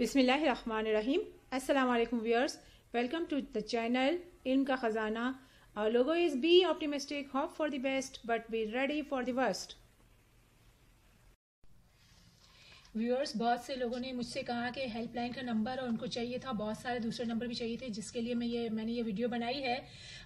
بسم اللہ الرحمن الرحیم. السلام علیکم viewers, welcome to the channel علم کا خزانہ. Our logo is be optimistic, hope for the best, but be ready for the worst. Viewers, بہت سے لوگوں نے مجھ سے کہا کہ ہیلپ لائن کا نمبر اور ان کو چاہیے تھا, بہت سارے دوسرے نمبر بھی چاہیے تھے, جس کے لیے میں نے یہ ویڈیو بنائی ہے.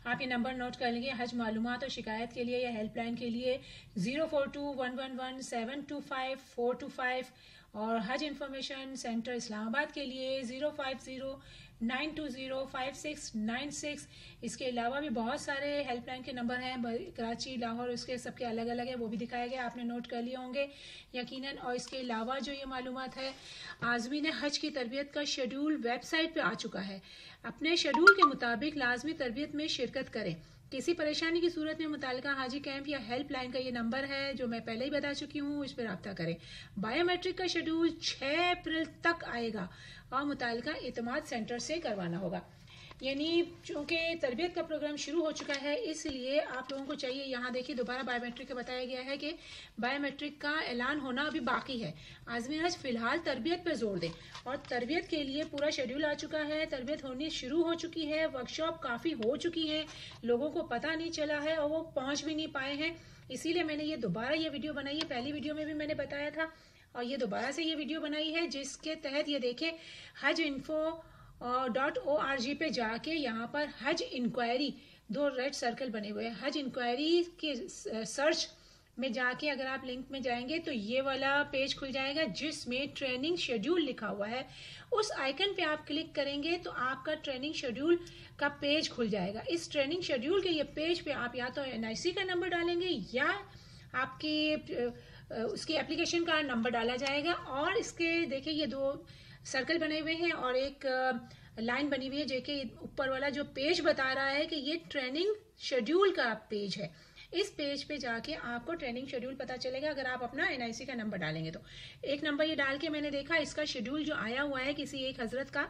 آپ یہ نمبر نوٹ کر لیں گے. حج معلومات اور شکایت کے لیے یا ہیلپ لائن کے لیے 042111725 اور حج انفارمیشن سینٹر اسلام آباد کے لیے 05092056696. اس کے علاوہ بھی بہت سارے ہیلپ لائن کے نمبر ہیں, کراچی, لاہور, اس کے سب کے الگ الگ ہیں, وہ بھی دکھائے گئے, آپ نے نوٹ کر لیے ہوں گے یقیناً. اور اس کے علاوہ جو یہ معلومات ہے, عازمین حج کی تربیت کا شیڈول ویب سائٹ پہ آ چکا ہے. اپنے شیڈول کے مطابق لازمی تربیت میں شرکت کریں. کسی پریشانی کی صورت میں متعلقہ حاجی کیمپ یا ہیلپ لائن کا یہ نمبر ہے جو میں پہلے ہی بتا چکی ہوں, اس پہ رابطہ کریں. بائیو میٹرک کا شیڈول 6 اپریل تک آئے گا اور متعلقہ اعتماد سینٹر سے کروانا ہوگا. یعنی چونکہ تربیت کا پروگرام شروع ہو چکا ہے, اس لیے آپ لوگوں کو چاہیے, یہاں دیکھیے دوبارہ بائیو میٹرک کا بتایا گیا ہے کہ بائیو میٹرک کا اعلان ہونا ابھی باقی ہے. عازمین حج فی الحال تربیت پر زور دیں, اور تربیت کے لیے پورا شیڈول آ چکا ہے. تربیت ہونی شروع ہو چکی ہے, ورکشاپ کافی ہو چکی ہیں, لوگوں کو پتہ نہیں چلا ہے اور وہ پہنچ بھی نہیں پائے ہیں. اسی لیے میں نے یہ دوبارہ یہ ویڈیو بنائی ہے. پہلی ویڈیو میں بھی میں نے بتایا تھا اور یہ دوبارہ سے یہ ویڈیو بنائی ہے, جس کے تحت یہ دیکھیں HajInfo.org پہ جا کے یہاں پر حج انکوائری 2 ریڈ سرکل بنے ہوئے ہیں. حج انکوائری کے سرچ میں جا کے اگر آپ لنک میں جائیں گے تو یہ والا پیج کھل جائے گا جس میں ٹریننگ شیڈول لکھا ہوا ہے. اس آئیکن پہ آپ کلک کریں گے تو آپ کا ٹریننگ شیڈول کا پیج کھل جائے گا. اس ٹریننگ شیڈول کے یہ پیج پہ آپ یا تو NIC کا نمبر ڈالیں گے یا آپ کی اس کی اپلیکیشن کا نمبر ڈالا جائے گا. اور اس کے دیکھیں یہ 2 سرکل بنے ہوئے ہیں اور ایک لائن بنی ہوئی ہے, جو کہ اوپر والا جو پیج بتا رہا ہے کہ یہ ٹریننگ شیڈول کا پیج ہے. اس پیج پہ جا کے آپ کو ٹریننگ شیڈول پتا چلے گا اگر آپ اپنا NIC کا نمبر ڈالیں گے تو. ایک نمبر یہ ڈال کے میں نے دیکھا, اس کا شیڈول جو آیا ہوا ہے کسی ایک حضرت کا,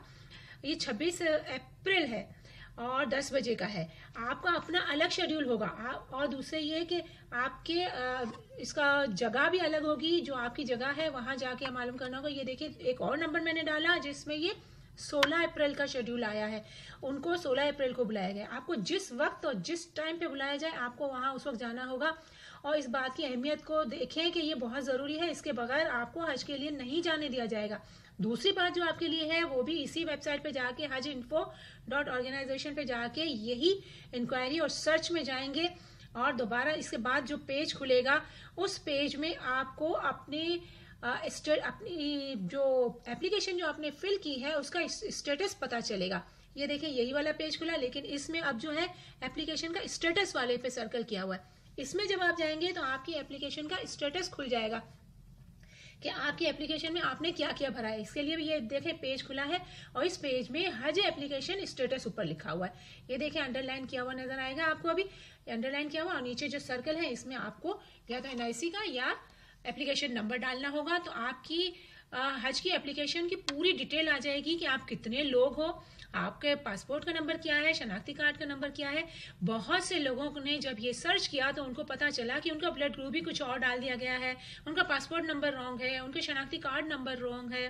یہ 26 اپریل ہے اور 10 بجے کا ہے. آپ کا اپنا الگ شیڈول ہوگا. اور دوسرے یہ کہ آپ کے اس کا جگہ بھی الگ ہوگی, جو آپ کی جگہ ہے وہاں جا کے معلوم کرنا ہوگا. یہ دیکھیں ایک اور نمبر میں نے ڈالا جس میں یہ 16 اپریل کا شیڈول آیا ہے. ان کو 16 اپریل کو بلایا گیا. آپ کو جس وقت اور جس ٹائم پہ بلایا جائے آپ کو وہاں اس وقت جانا ہوگا. اور اس بات کی اہمیت کو دیکھیں کہ یہ بہت ضروری ہے, اس کے بغیر آپ کو حج کے لیے نہیں جانے دیا جائے گا. دوسری بات جو آپ کے لیے ہے وہ بھی اسی ویب سائٹ پہ جا کے HajInfo.organization پہ جا کے یہی انکوائری اور سرچ میں جائیں گے, اور دوبارہ اس کے بعد جو پیج کھلے گا اس پیج میں آپ کو اپنی جو اپلیکیشن جو آپ نے فل کی ہے اس کا اسٹیٹس پتا چلے گا. یہ دیکھیں یہی والا پیج کھلا, لیکن اس میں اب جو ہے اپلیکیشن کا اسٹیٹس والے پہ سرکل کیا ہوا ہے. اس میں جب آپ جائیں گے تو آپ کی اپلیکیشن کا اسٹیٹس کھل جائے گا کہ آپ کی اپلیکیشن میں آپ نے کیا کیا بھرا ہے. اس کے لیے بھی یہ دیکھیں پیج کھلا ہے اور اس پیج میں حج اپلیکیشن اسٹیٹس اوپر لکھا ہوا ہے. یہ دیکھیں انڈر لائن کیا ہوا نظر آئے گا آپ کو, ابھی انڈر لائن کیا ہوا, اور نیچے جو سرکل ہے اس میں آپ کو یا تو NIC کا یا اپلیکیشن نمبر ڈالنا ہوگا. تو آپ کی حج کی اپلیکیشن کی پوری ڈیٹیل آ جائے گی کہ آپ کتنے لوگ ہو, آپ کے پاسپورٹ کا نمبر کیا ہے, شناختی کارڈ کا نمبر کیا ہے. بہت سے لوگوں نے جب یہ سرچ کیا تو ان کو پتا چلا کہ ان کا بلڈ گروپ بھی کچھ اور ڈال دیا گیا ہے, ان کا پاسپورٹ نمبر رانگ ہے, ان کے شناختی کارڈ نمبر رانگ ہے.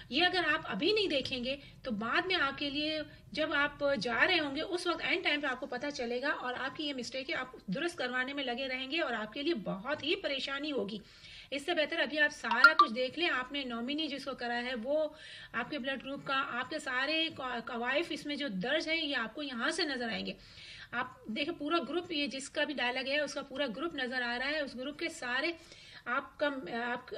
یہ اگر آپ ابھی نہیں دیکھیں گے تو بعد میں آپ کے لیے جب آپ جا رہے ہوں گے اس وقت اینڈ ٹائم پہ آپ کو پتا چلے گا, اور آپ کی یہ مسٹیک ہے آپ درست کروانے میں لگے رہیں گے اور آپ کے لیے بہت ہی پریشانی ہوگی. اس سے بہتر ابھی آپ سارا کچھ دیکھ لیں. آپ نے نومینی جس کو کرا ہے وہ آپ کے بلڈ گروپ کا, آپ کے سارے قوائف اس میں جو درج ہیں یہ آپ کو یہاں سے نظر آئیں گے. آپ دیکھیں پورا گروپ, یہ جس کا بھی ڈالا گیا ہے اس کا پورا گروپ نظر آ رہا ہے. اس گروپ کے سارے آپ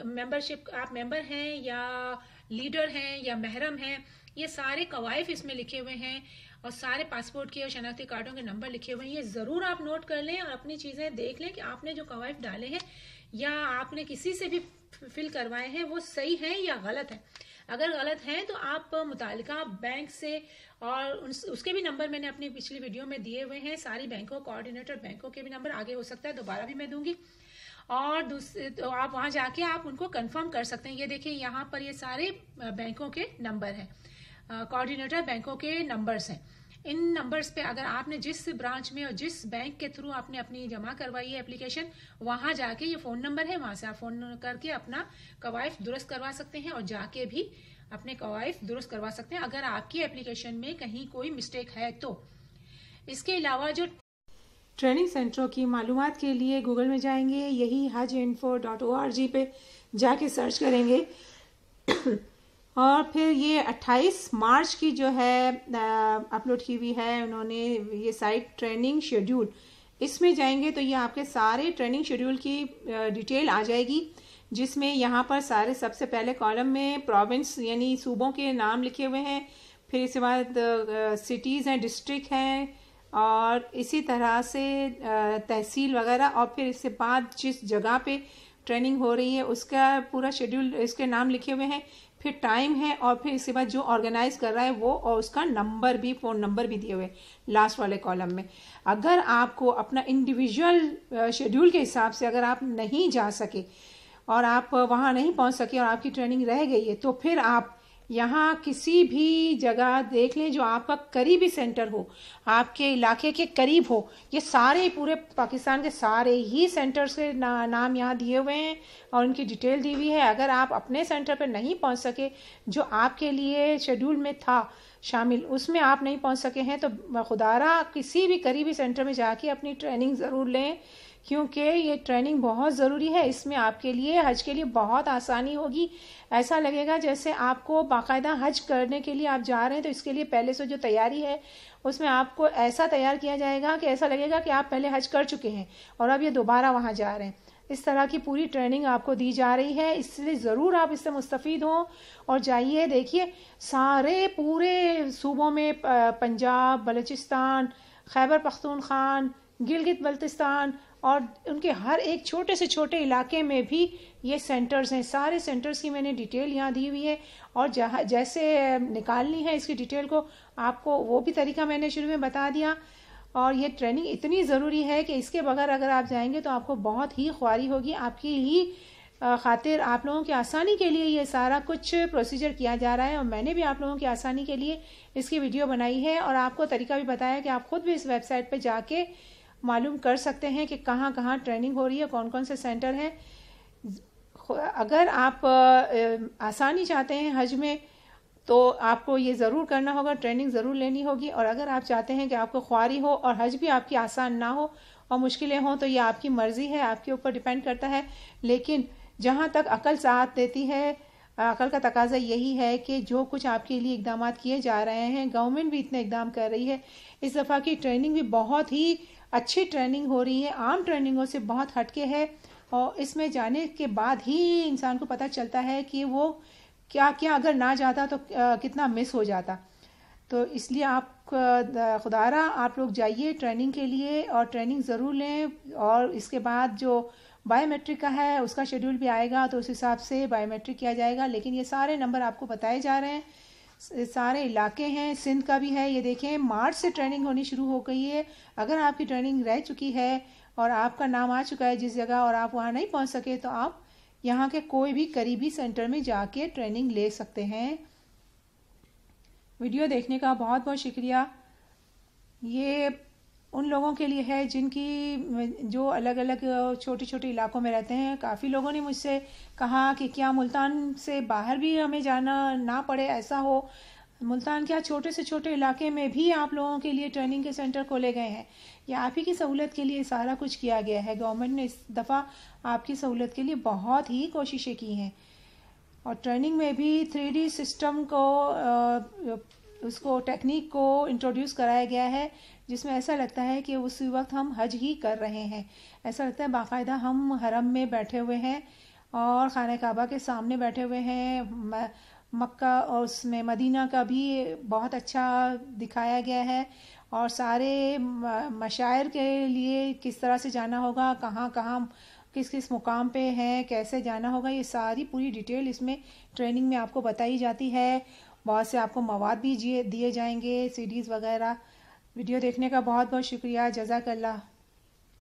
ممبرشپ, آپ ممبر ہیں یا لیڈر ہیں یا محرم ہیں, یہ سارے قوائف اس میں لکھے ہوئے ہیں اور سارے پاسپورٹ کے اور شناختی کارڈوں کے نمبر لکھے ہوئے ہیں. یہ ضرور آپ نوٹ کر لیں اور اپنی چیزیں دیکھ لیں کہ آپ نے جو قوائف ڈالے ہیں یا آپ نے کسی سے بھی فل کروائے ہیں وہ صحیح ہیں یا غلط ہیں. اگر غلط ہیں تو آپ متعلقہ بینک سے, اور اس کے بھی نمبر میں نے اپنی پچھلی ویڈیو میں دیے ہوئے ہیں, ساری بینکوں, کوآرڈینیٹر بینکوں کے بھی نمبر, آگے ہو سکتا ہے دوبارہ بھی میں دوں گی, اور تو آپ وہاں جا کے آپ ان کو کنفرم کر سکتے ہیں. یہ دیکھیں یہاں پر یہ سارے بینکوں کے نمبر ہیں, کوآرڈینیٹر بینکوں کے نمبرز ہیں. ان نمبرز پہ اگر آپ نے جس برانچ میں اور جس بینک کے تھرو آپ نے اپنی جمع کروائی ہے اپلیکیشن, وہاں جا کے یہ فون نمبر ہے, وہاں سے آپ فون کر کے اپنا قوائف درست کروا سکتے ہیں اور جا کے بھی اپنے کوائف درست کروا سکتے ہیں اگر آپ کی اپلیکیشن میں کہیں کوئی مسٹیک ہے تو. اس کے علاوہ جو ٹریننگ سینٹروں کی معلومات کے لیے گوگل میں جائیں گے, یہی hajinfo.org پہ جا کے سرچ کریں گے, اور پھر یہ 28 مارچ کی جو ہے اپلوڈ کی ہوئی ہے انہوں نے یہ سائٹ ٹریننگ شیڈول, اس میں جائیں گے تو یہ آپ کے سارے ٹریننگ شیڈول کی ڈیٹیل آ جائے گی, جس میں یہاں پر سارے سب سے پہلے کالم میں پروونس یعنی صوبوں کے نام لکھے ہوئے ہیں, پھر اس کے بعد سٹیز ہیں, ڈسٹرکٹ ہیں, اور اسی طرح سے تحصیل وغیرہ, اور پھر اس کے بعد جس جگہ پہ ٹریننگ ہو رہی ہے اس کا پورا شیڈول, اس کے نام لکھے ہوئے ہیں, پھر ٹائم ہے, اور پھر اس کے بعد جو آرگنائز کر رہا ہے وہ, اور اس کا نمبر بھی, فون نمبر بھی دیے ہوئے لاسٹ والے کالم میں. اگر آپ کو اپنا انڈیویجول شیڈول کے حساب سے اگر آپ نہیں جا سکے اور آپ وہاں نہیں پہنچ سکے اور آپ کی ٹریننگ رہ گئی ہے, تو پھر آپ یہاں کسی بھی جگہ دیکھ لیں جو آپ کا قریبی سینٹر ہو, آپ کے علاقے کے قریب ہو. یہ سارے پورے پاکستان کے سارے ہی سینٹرز کے نام یہاں دیے ہوئے ہیں اور ان کی ڈیٹیل دی ہوئی ہے. اگر آپ اپنے سینٹر پہ نہیں پہنچ سکے جو آپ کے لیے شیڈول میں تھا شامل, اس میں آپ نہیں پہنچ سکے ہیں, تو خدارہ کسی بھی قریبی سینٹر میں جا کے اپنی ٹریننگ ضرور لیں, کیونکہ یہ ٹریننگ بہت ضروری ہے. اس میں آپ کے لیے حج کے لیے بہت آسانی ہوگی. ایسا لگے گا جیسے آپ کو باقاعدہ حج کرنے کے لیے آپ جا رہے ہیں, تو اس کے لیے پہلے سے جو تیاری ہے اس میں آپ کو ایسا تیار کیا جائے گا کہ ایسا لگے گا کہ آپ پہلے حج کر چکے ہیں اور اب یہ دوبارہ وہاں جا رہے ہیں. اس طرح کی پوری ٹریننگ آپ کو دی جا رہی ہے, اس لیے ضرور آپ اس سے مستفید ہوں اور جائیے. دیکھیے سارے پورے صوبوں میں, پنجاب, بلوچستان, خیبر پختونخوا, گلگت بلتستان, اور ان کے ہر ایک چھوٹے سے چھوٹے علاقے میں بھی یہ سینٹرز ہیں. سارے سینٹرز کی میں نے ڈیٹیل یہاں دی ہوئی ہے, اور جہاں جیسے نکالنی ہے اس کی ڈیٹیل کو آپ کو وہ بھی طریقہ میں نے شروع میں بتا دیا. اور یہ ٹریننگ اتنی ضروری ہے کہ اس کے بغیر اگر آپ جائیں گے تو آپ کو بہت ہی خواری ہوگی. آپ کی ہی خاطر, آپ لوگوں کی آسانی کے لیے یہ سارا کچھ پروسیجر کیا جا رہا ہے, اور میں نے بھی آپ لوگوں کی آسانی کے لیے اس کی ویڈیو بنائی ہے, اور آپ کو طریقہ بھی بتایا کہ آپ خود بھی اس ویب سائٹ پہ جا کے معلوم کر سکتے ہیں کہ کہاں کہاں ٹریننگ ہو رہی ہے, کون کون سے سینٹر ہیں. اگر آپ آسانی چاہتے ہیں حج میں تو آپ کو یہ ضرور کرنا ہوگا, ٹریننگ ضرور لینی ہوگی. اور اگر آپ چاہتے ہیں کہ آپ کو خواری ہو اور حج بھی آپ کی آسان نہ ہو اور مشکلیں ہوں, تو یہ آپ کی مرضی ہے, آپ کے اوپر ڈیپینڈ کرتا ہے. لیکن جہاں تک عقل ساتھ دیتی ہے, عقل کا تقاضا یہی ہے کہ جو کچھ آپ کے لیے اقدامات کیے جا رہے ہیں, گورنمنٹ بھی اتنے اقدام کر رہی ہے. اس دفعہ کی ٹریننگ بھی بہت ہی اچھی ٹریننگ ہو رہی ہے, عام ٹریننگوں سے بہت ہٹ کے ہے, اور اس میں جانے کے بعد ہی انسان کو پتہ چلتا ہے کہ وہ کیا کیا اگر نہ جاتا تو کتنا مس ہو جاتا. تو اس لیے آپ خدارہ آپ لوگ جائیے ٹریننگ کے لیے, اور ٹریننگ ضرور لیں. اور اس کے بعد جو بایو میٹرک کا ہے اس کا شیڈول بھی آئے گا, تو اس حساب سے بایو میٹرک کیا جائے گا. لیکن یہ سارے نمبر آپ کو بتائے جا رہے ہیں, سارے علاقے ہیں. سندھ کا بھی ہے, یہ دیکھیں مارچ سے ٹریننگ ہونی شروع ہو گئی ہے. اگر آپ کی ٹریننگ رہ چکی ہے اور آپ کا نام آ چکا ہے جس جگہ, اور آپ وہاں نہیں پہنچ سکے, تو آپ یہاں کے کوئی بھی قریبی سینٹر میں جا کے ٹریننگ لے سکتے ہیں. ویڈیو دیکھنے کا بہت بہت شکریہ. یہ ان لوگوں کے لیے ہے جن کی جو الگ الگ چھوٹی چھوٹی علاقوں میں رہتے ہیں. کافی لوگوں نے مجھ سے کہا کہ کیا ملتان سے باہر بھی ہمیں جانا نہ پڑے, ایسا ہو. ملتان کیا چھوٹے سے چھوٹے علاقے میں بھی آپ لوگوں کے لیے ٹریننگ کے سینٹر کھولے گئے ہیں. یہ آپ ہی کی سہولت کے لیے سارا کچھ کیا گیا ہے. گورنمنٹ نے اس دفعہ آپ کی سہولت کے لیے بہت ہی کوششیں کی ہیں. اور ٹریننگ میں بھی 3D سسٹم کو, اس کو ٹیکنیک کو انٹروڈیوس کرایا گیا ہے, جس میں ایسا لگتا ہے کہ اس وقت ہم حج ہی کر رہے ہیں. ایسا لگتا ہے باقاعدہ ہم حرم میں بیٹھے ہوئے ہیں اور خانہ کعبہ کے سامنے بیٹھے ہوئے ہیں. مکہ اور اس میں مدینہ کا بھی بہت اچھا دکھایا گیا ہے, اور سارے مشاعر کے لیے کس طرح سے جانا ہوگا, کہاں کہاں کس کس مقام پہ ہیں, کیسے جانا ہوگا, یہ ساری پوری ڈیٹیل اس میں ٹریننگ میں آپ کو بتائی جاتی ہے. بہت سے آپ کو مواد بھی دیے جائیں گے, CDs وغیرہ. ویڈیو دیکھنے کا بہت بہت شکریہ. جزاک اللہ.